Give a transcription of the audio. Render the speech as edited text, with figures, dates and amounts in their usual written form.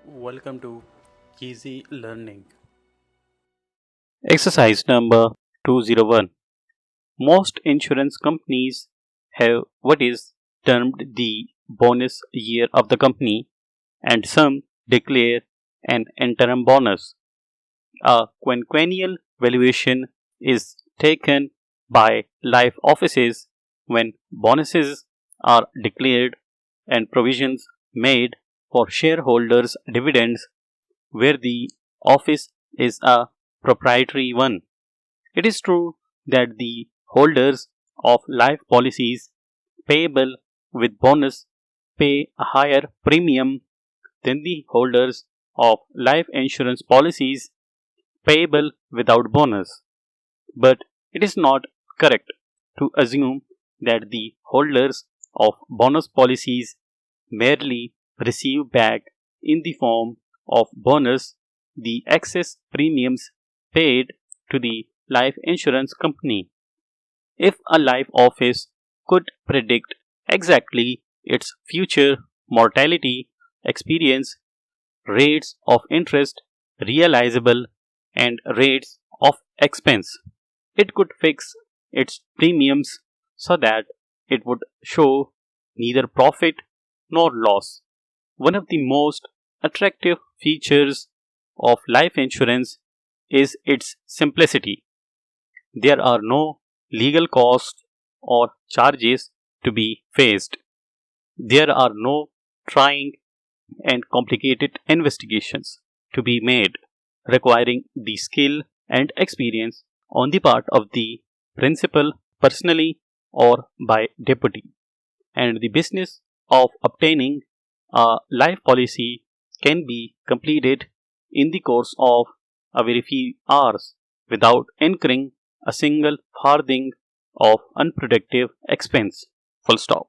Welcome to Easy Learning. Exercise number 201. Most insurance companies have what is termed the bonus year of the company, and some declare an interim bonus. A quinquennial valuation is taken by life offices when bonuses are declared and provisions made for shareholders' dividends where the office is a proprietary one. It is true that the holders of life policies payable with bonus pay a higher premium than the holders of life insurance policies payable without bonus. But it is not correct to assume that the holders of bonus policies merely receive back in the form of bonus the excess premiums paid to the life insurance company. If a life office could predict exactly its future mortality experience, rates of interest realizable, and rates of expense, it could fix its premiums so that it would show neither profit nor loss. One of the most attractive features of life insurance is its simplicity. There are no legal costs or charges to be faced. There are no trying and complicated investigations to be made, requiring the skill and experience on the part of the principal personally or by deputy. And the business of obtaining a life policy can be completed in the course of a very few hours without incurring a single farthing of unproductive expense. Full stop.